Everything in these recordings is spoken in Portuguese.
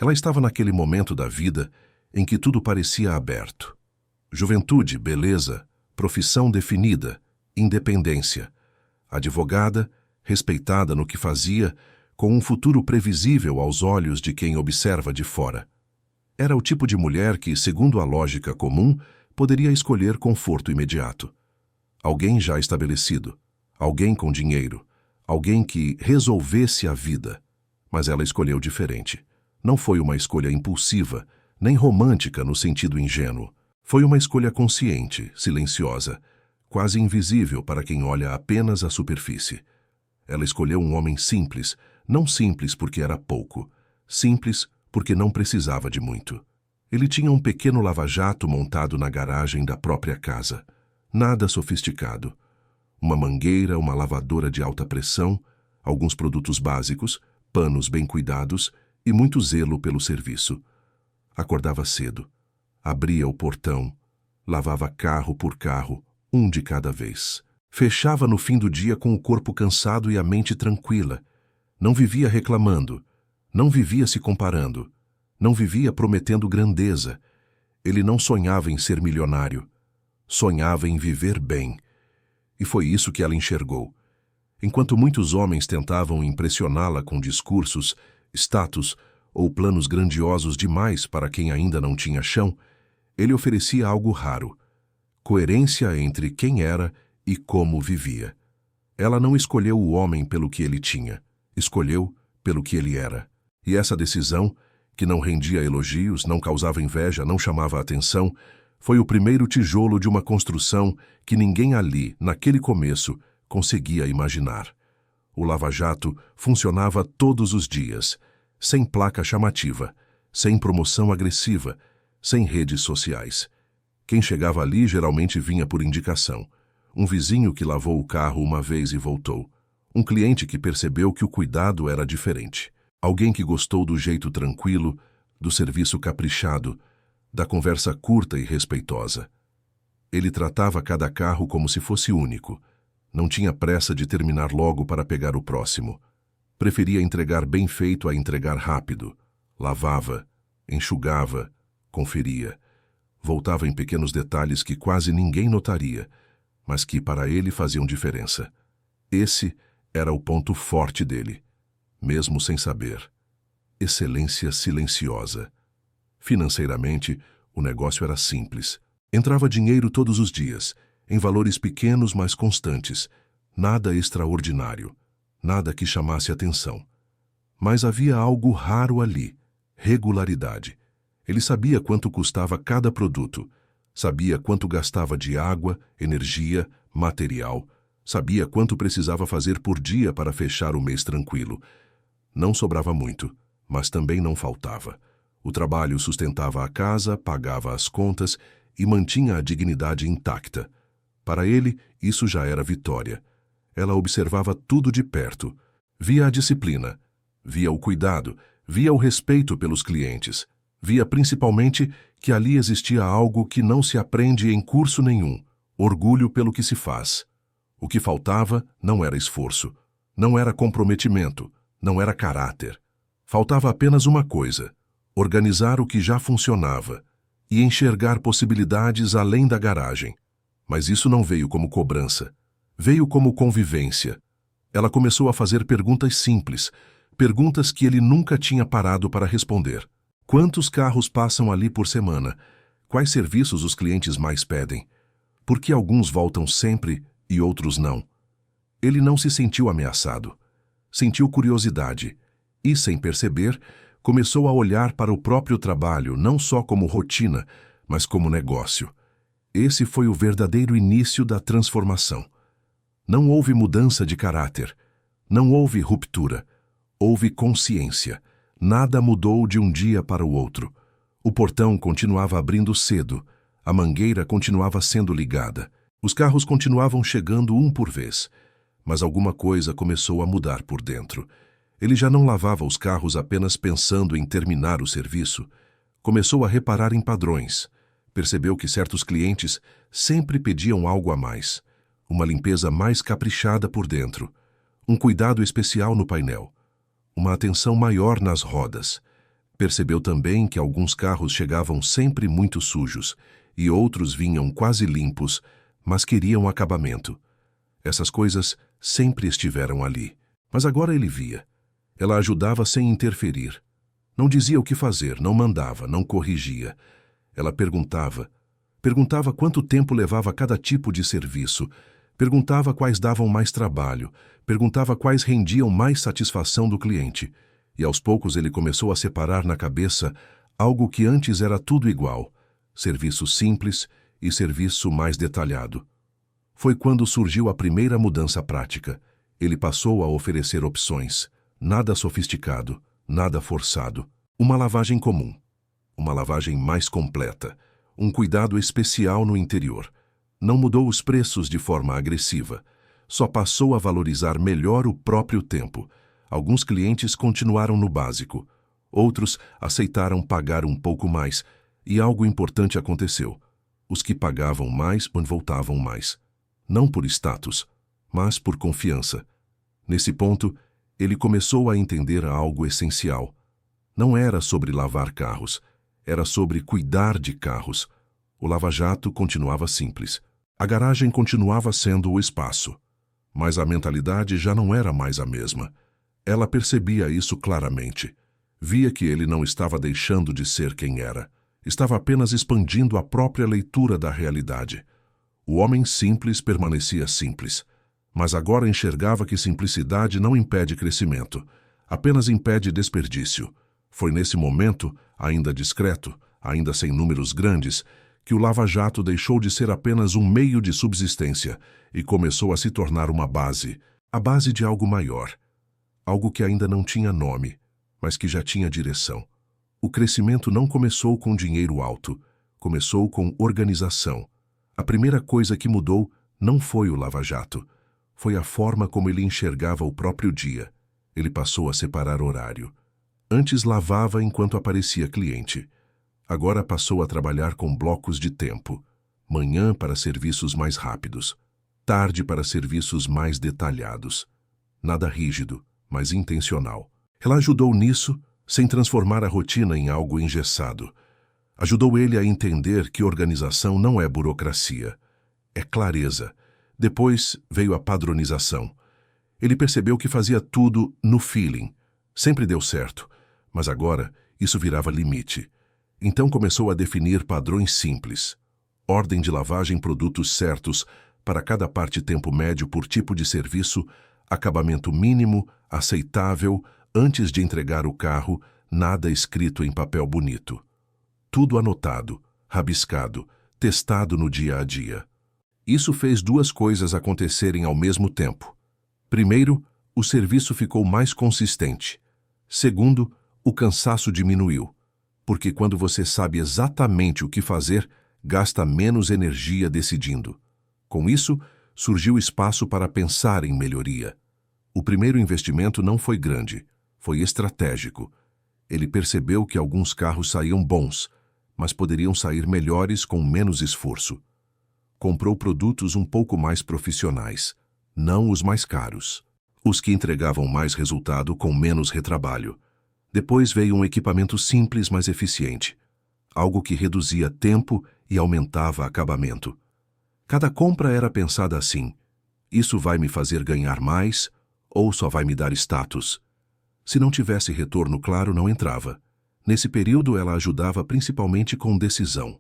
Ela estava naquele momento da vida em que tudo parecia aberto. Juventude, beleza, profissão definida, independência. Advogada, respeitada no que fazia, com um futuro previsível aos olhos de quem observa de fora. Era o tipo de mulher que, segundo a lógica comum, poderia escolher conforto imediato. Alguém já estabelecido, alguém com dinheiro, alguém que resolvesse a vida. Mas ela escolheu diferente. Não foi uma escolha impulsiva, nem romântica no sentido ingênuo. Foi uma escolha consciente, silenciosa, quase invisível para quem olha apenas a superfície. Ela escolheu um homem simples, não simples porque era pouco, simples porque não precisava de muito. Ele tinha um pequeno lava-jato montado na garagem da própria casa. Nada sofisticado. Uma mangueira, uma lavadora de alta pressão, alguns produtos básicos, panos bem cuidados e muito zelo pelo serviço. Acordava cedo, abria o portão, lavava carro por carro, um de cada vez. Fechava no fim do dia com o corpo cansado e a mente tranquila. Não vivia reclamando, não vivia se comparando, não vivia prometendo grandeza. Ele não sonhava em ser milionário, sonhava em viver bem. E foi isso que ela enxergou. Enquanto muitos homens tentavam impressioná-la com discursos, status ou planos grandiosos demais para quem ainda não tinha chão, ele oferecia algo raro: coerência entre quem era e como vivia. Ela não escolheu o homem pelo que ele tinha, escolheu pelo que ele era. E essa decisão, que não rendia elogios, não causava inveja, não chamava atenção, foi o primeiro tijolo de uma construção que ninguém ali, naquele começo, conseguia imaginar. O lava-jato funcionava todos os dias, sem placa chamativa, sem promoção agressiva, sem redes sociais. Quem chegava ali geralmente vinha por indicação. Um vizinho que lavou o carro uma vez e voltou. Um cliente que percebeu que o cuidado era diferente. Alguém que gostou do jeito tranquilo, do serviço caprichado, da conversa curta e respeitosa. Ele tratava cada carro como se fosse único. Não tinha pressa de terminar logo para pegar o próximo. Preferia entregar bem feito a entregar rápido. Lavava, enxugava, conferia. Voltava em pequenos detalhes que quase ninguém notaria, mas que para ele faziam diferença. Esse era o ponto forte dele, mesmo sem saber. Excelência silenciosa. Financeiramente, o negócio era simples. Entrava dinheiro todos os dias, em valores pequenos mas constantes. Nada extraordinário, nada que chamasse atenção. Mas havia algo raro ali: regularidade. Ele sabia quanto custava cada produto, sabia quanto gastava de água, energia, material, sabia quanto precisava fazer por dia para fechar o mês tranquilo. Não sobrava muito, mas também não faltava. O trabalho sustentava a casa, pagava as contas e mantinha a dignidade intacta. Para ele, isso já era vitória. Ela observava tudo de perto. Via a disciplina, via o cuidado, via o respeito pelos clientes. Via principalmente que ali existia algo que não se aprende em curso nenhum: orgulho pelo que se faz. O que faltava não era esforço, não era comprometimento, não era caráter. Faltava apenas uma coisa: organizar o que já funcionava e enxergar possibilidades além da garagem. Mas isso não veio como cobrança, veio como convivência. Ela começou a fazer perguntas simples, perguntas que ele nunca tinha parado para responder. Quantos carros passam ali por semana? Quais serviços os clientes mais pedem? Por que alguns voltam sempre e outros não? Ele não se sentiu ameaçado. Sentiu curiosidade e, sem perceber, começou a olhar para o próprio trabalho não só como rotina, mas como negócio. Esse foi o verdadeiro início da transformação. Não houve mudança de caráter. Não houve ruptura. Houve consciência. Nada mudou de um dia para o outro. O portão continuava abrindo cedo. A mangueira continuava sendo ligada. Os carros continuavam chegando um por vez. Mas alguma coisa começou a mudar por dentro. Ele já não lavava os carros apenas pensando em terminar o serviço. Começou a reparar em padrões. Percebeu que certos clientes sempre pediam algo a mais. Uma limpeza mais caprichada por dentro. Um cuidado especial no painel. Uma atenção maior nas rodas. Percebeu também que alguns carros chegavam sempre muito sujos e outros vinham quase limpos, mas queriam acabamento. Essas coisas sempre estiveram ali, mas agora ele via. Ela ajudava sem interferir. Não dizia o que fazer, não mandava, não corrigia. Ela perguntava. Perguntava quanto tempo levava cada tipo de serviço. Perguntava quais davam mais trabalho. Perguntava quais rendiam mais satisfação do cliente. E aos poucos ele começou a separar na cabeça algo que antes era tudo igual: serviço simples e serviço mais detalhado. Foi quando surgiu a primeira mudança prática. Ele passou a oferecer opções. Nada sofisticado, nada forçado. Uma lavagem comum. Uma lavagem mais completa. Um cuidado especial no interior. Não mudou os preços de forma agressiva. Só passou a valorizar melhor o próprio tempo. Alguns clientes continuaram no básico. Outros aceitaram pagar um pouco mais. E algo importante aconteceu. Os que pagavam mais voltavam mais. Não por status, mas por confiança. Nesse ponto, ele começou a entender algo essencial. Não era sobre lavar carros, era sobre cuidar de carros. O lava-jato continuava simples. A garagem continuava sendo o espaço. Mas a mentalidade já não era mais a mesma. Ela percebia isso claramente. Via que ele não estava deixando de ser quem era. Estava apenas expandindo a própria leitura da realidade. O homem simples permanecia simples. Mas agora enxergava que simplicidade não impede crescimento, apenas impede desperdício. Foi nesse momento, ainda discreto, ainda sem números grandes, que o lava-jato deixou de ser apenas um meio de subsistência e começou a se tornar uma base, a base de algo maior. Algo que ainda não tinha nome, mas que já tinha direção. O crescimento não começou com dinheiro alto, começou com organização. A primeira coisa que mudou não foi o lava-jato. Foi a forma como ele enxergava o próprio dia. Ele passou a separar horário. Antes lavava enquanto aparecia cliente. Agora passou a trabalhar com blocos de tempo. Manhã para serviços mais rápidos. Tarde para serviços mais detalhados. Nada rígido, mas intencional. Ela ajudou nisso, sem transformar a rotina em algo engessado. Ajudou ele a entender que organização não é burocracia. É clareza. Depois veio a padronização. Ele percebeu que fazia tudo no feeling. Sempre deu certo, mas agora isso virava limite. Então começou a definir padrões simples. Ordem de lavagem, produtos certos, para cada parte tempo médio por tipo de serviço, acabamento mínimo, aceitável, antes de entregar o carro, nada escrito em papel bonito. Tudo anotado, rabiscado, testado no dia a dia. Isso fez duas coisas acontecerem ao mesmo tempo. Primeiro, o serviço ficou mais consistente. Segundo, o cansaço diminuiu. Porque quando você sabe exatamente o que fazer, gasta menos energia decidindo. Com isso, surgiu espaço para pensar em melhoria. O primeiro investimento não foi grande, foi estratégico. Ele percebeu que alguns carros saíam bons, mas poderiam sair melhores com menos esforço. Comprou produtos um pouco mais profissionais, não os mais caros. Os que entregavam mais resultado com menos retrabalho. Depois veio um equipamento simples, mas eficiente. Algo que reduzia tempo e aumentava acabamento. Cada compra era pensada assim: isso vai me fazer ganhar mais ou só vai me dar status? Se não tivesse retorno claro, não entrava. Nesse período, ela ajudava principalmente com decisão.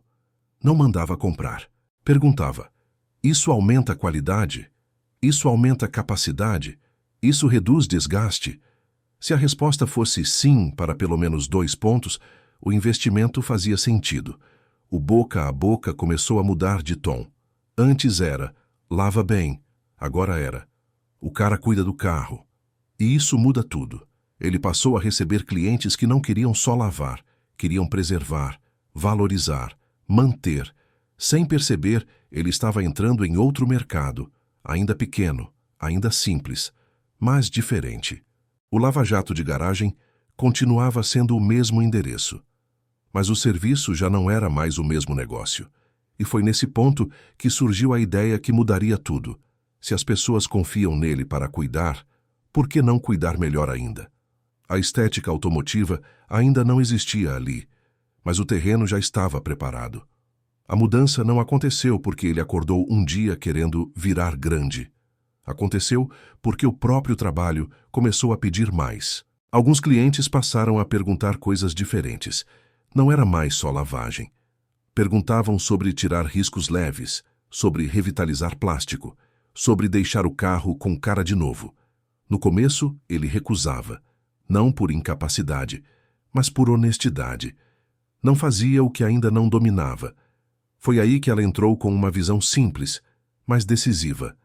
Não mandava comprar. Perguntava: isso aumenta a qualidade? Isso aumenta a capacidade? Isso reduz desgaste? Se a resposta fosse sim para pelo menos 2 pontos, o investimento fazia sentido. O boca a boca começou a mudar de tom. Antes era: lava bem. Agora era: o cara cuida do carro. E isso muda tudo. Ele passou a receber clientes que não queriam só lavar, queriam preservar, valorizar, manter. Sem perceber, ele estava entrando em outro mercado, ainda pequeno, ainda simples, mas diferente. O lava-jato de garagem continuava sendo o mesmo endereço. Mas o serviço já não era mais o mesmo negócio. E foi nesse ponto que surgiu a ideia que mudaria tudo. Se as pessoas confiam nele para cuidar, por que não cuidar melhor ainda? A estética automotiva ainda não existia ali, mas o terreno já estava preparado. A mudança não aconteceu porque ele acordou um dia querendo virar grande. Aconteceu porque o próprio trabalho começou a pedir mais. Alguns clientes passaram a perguntar coisas diferentes. Não era mais só lavagem. Perguntavam sobre tirar riscos leves, sobre revitalizar plástico, sobre deixar o carro com cara de novo. No começo, ele recusava, não por incapacidade, mas por honestidade. Não fazia o que ainda não dominava. Foi aí que ela entrou com uma visão simples, mas decisiva.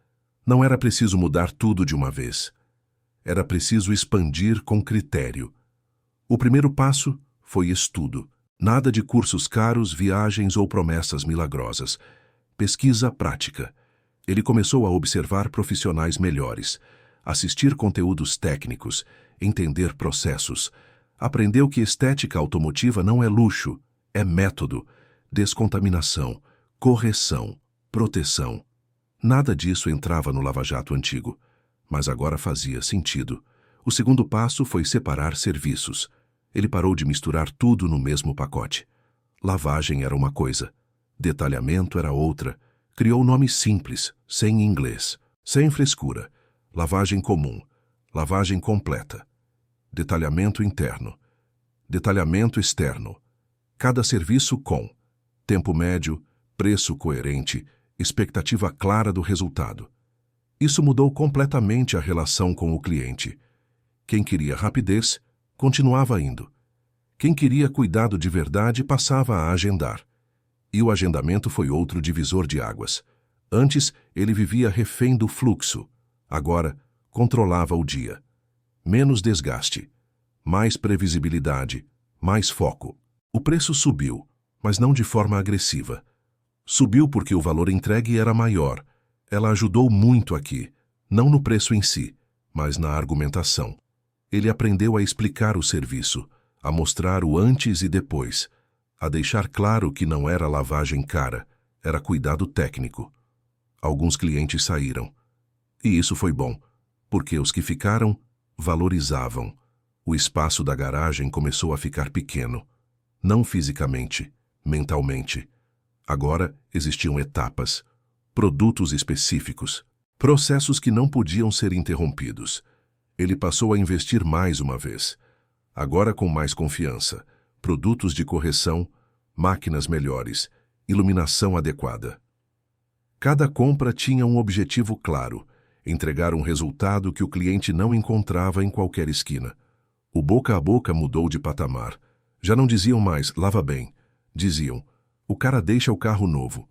Não era preciso mudar tudo de uma vez. Era preciso expandir com critério. O primeiro passo foi estudo. Nada de cursos caros, viagens ou promessas milagrosas. Pesquisa prática. Ele começou a observar profissionais melhores, assistir conteúdos técnicos, entender processos. Aprendeu que estética automotiva não é luxo, é método, descontaminação, correção, proteção. Nada disso entrava no lava-jato antigo, mas agora fazia sentido. O segundo passo foi separar serviços. Ele parou de misturar tudo no mesmo pacote. Lavagem era uma coisa, detalhamento era outra. Criou nomes simples, sem inglês, sem frescura. Lavagem comum, lavagem completa. Detalhamento interno, detalhamento externo. Cada serviço com tempo médio, preço coerente, expectativa clara do resultado. Isso mudou completamente a relação com o cliente. Quem queria rapidez, continuava indo. Quem queria cuidado de verdade passava a agendar. E o agendamento foi outro divisor de águas. Antes, ele vivia refém do fluxo. Agora, controlava o dia. Menos desgaste, mais previsibilidade, mais foco. O preço subiu, mas não de forma agressiva. Subiu porque o valor entregue era maior. Ela ajudou muito aqui, não no preço em si, mas na argumentação. Ele aprendeu a explicar o serviço, a mostrar o antes e depois, a deixar claro que não era lavagem cara, era cuidado técnico. Alguns clientes saíram. E isso foi bom, porque os que ficaram valorizavam. O espaço da garagem começou a ficar pequeno, não fisicamente, mentalmente. Agora existiam etapas, produtos específicos, processos que não podiam ser interrompidos. Ele passou a investir mais uma vez, agora com mais confiança, produtos de correção, máquinas melhores, iluminação adequada. Cada compra tinha um objetivo claro, entregar um resultado que o cliente não encontrava em qualquer esquina. O boca a boca mudou de patamar. Já não diziam mais, lava bem. Diziam, o cara deixa o carro novo.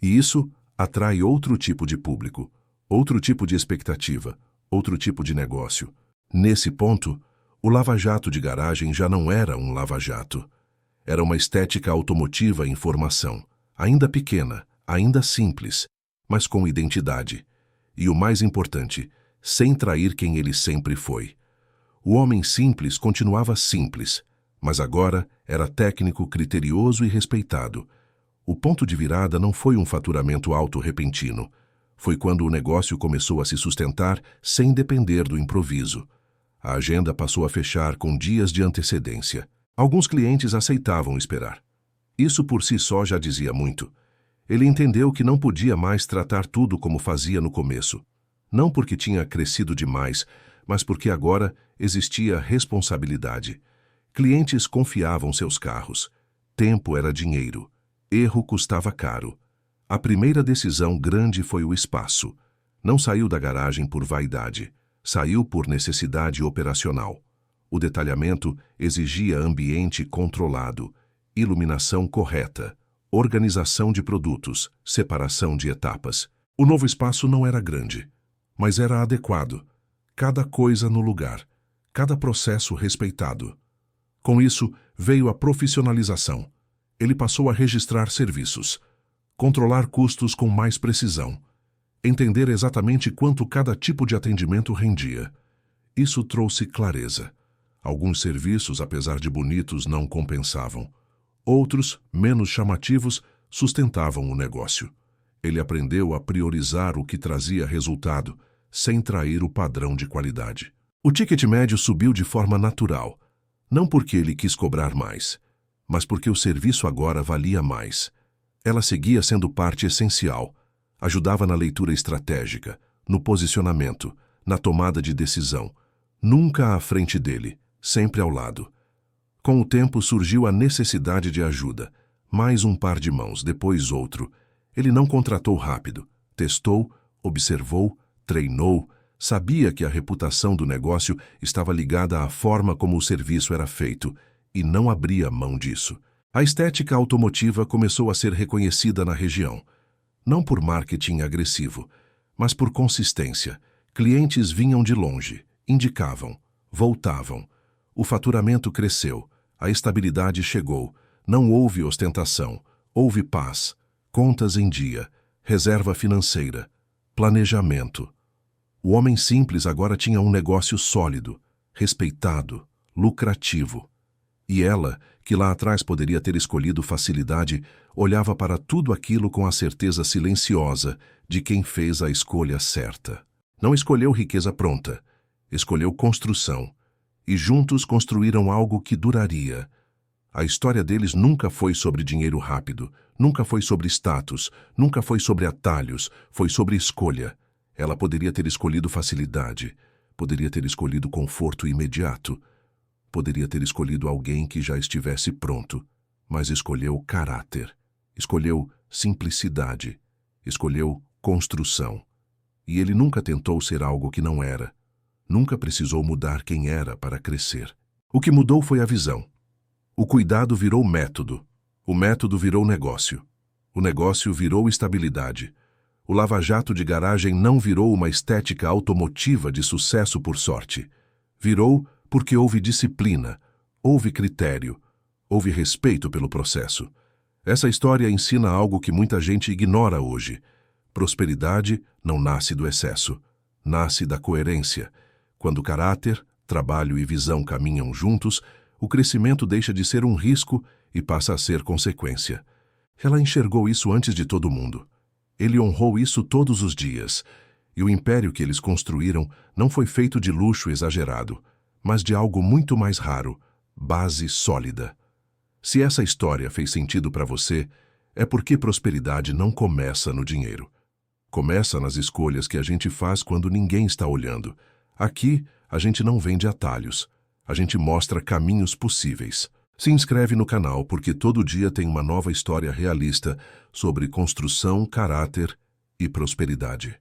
E isso atrai outro tipo de público, outro tipo de expectativa, outro tipo de negócio. Nesse ponto, o lava-jato de garagem já não era um lava-jato. Era uma estética automotiva em formação, ainda pequena, ainda simples, mas com identidade. E o mais importante, sem trair quem ele sempre foi. O homem simples continuava simples, mas agora era técnico, criterioso e respeitado. O ponto de virada não foi um faturamento alto repentino. Foi quando o negócio começou a se sustentar sem depender do improviso. A agenda passou a fechar com dias de antecedência. Alguns clientes aceitavam esperar. Isso por si só já dizia muito. Ele entendeu que não podia mais tratar tudo como fazia no começo. Não porque tinha crescido demais, mas porque agora existia responsabilidade. Clientes confiavam seus carros. Tempo era dinheiro. Erro custava caro. A primeira decisão grande foi o espaço. Não saiu da garagem por vaidade. Saiu por necessidade operacional. O detalhamento exigia ambiente controlado, iluminação correta, organização de produtos, separação de etapas. O novo espaço não era grande, mas era adequado. Cada coisa no lugar, cada processo respeitado. Com isso, veio a profissionalização. Ele passou a registrar serviços, controlar custos com mais precisão, entender exatamente quanto cada tipo de atendimento rendia. Isso trouxe clareza. Alguns serviços, apesar de bonitos, não compensavam. Outros, menos chamativos, sustentavam o negócio. Ele aprendeu a priorizar o que trazia resultado, sem trair o padrão de qualidade. O ticket médio subiu de forma natural, não porque ele quis cobrar mais, mas porque o serviço agora valia mais. Ela seguia sendo parte essencial, ajudava na leitura estratégica, no posicionamento, na tomada de decisão, nunca à frente dele, sempre ao lado. Com o tempo surgiu a necessidade de ajuda, mais um par de mãos, depois outro. Ele não contratou rápido, testou, observou, treinou, sabia que a reputação do negócio estava ligada à forma como o serviço era feito e não abria mão disso. A estética automotiva começou a ser reconhecida na região, não por marketing agressivo, mas por consistência. Clientes vinham de longe, indicavam, voltavam. O faturamento cresceu, a estabilidade chegou, não houve ostentação, houve paz, contas em dia, reserva financeira, planejamento. O homem simples agora tinha um negócio sólido, respeitado, lucrativo. E ela, que lá atrás poderia ter escolhido facilidade, olhava para tudo aquilo com a certeza silenciosa de quem fez a escolha certa. Não escolheu riqueza pronta, escolheu construção. E juntos construíram algo que duraria. A história deles nunca foi sobre dinheiro rápido, nunca foi sobre status, nunca foi sobre atalhos, foi sobre escolha. Ela poderia ter escolhido facilidade, poderia ter escolhido conforto imediato, poderia ter escolhido alguém que já estivesse pronto, mas escolheu caráter, escolheu simplicidade, escolheu construção. E ele nunca tentou ser algo que não era, nunca precisou mudar quem era para crescer. O que mudou foi a visão. O cuidado virou método, o método virou negócio, o negócio virou estabilidade. O lava-jato de garagem não virou uma estética automotiva de sucesso por sorte. Virou porque houve disciplina, houve critério, houve respeito pelo processo. Essa história ensina algo que muita gente ignora hoje. Prosperidade não nasce do excesso, nasce da coerência. Quando caráter, trabalho e visão caminham juntos, o crescimento deixa de ser um risco e passa a ser consequência. Ela enxergou isso antes de todo mundo. Ele honrou isso todos os dias. E o império que eles construíram não foi feito de luxo exagerado, mas de algo muito mais raro, base sólida. Se essa história fez sentido para você, é porque prosperidade não começa no dinheiro. Começa nas escolhas que a gente faz quando ninguém está olhando. Aqui, a gente não vende atalhos. A gente mostra caminhos possíveis. Se inscreve no canal porque todo dia tem uma nova história realista sobre construção, caráter e prosperidade.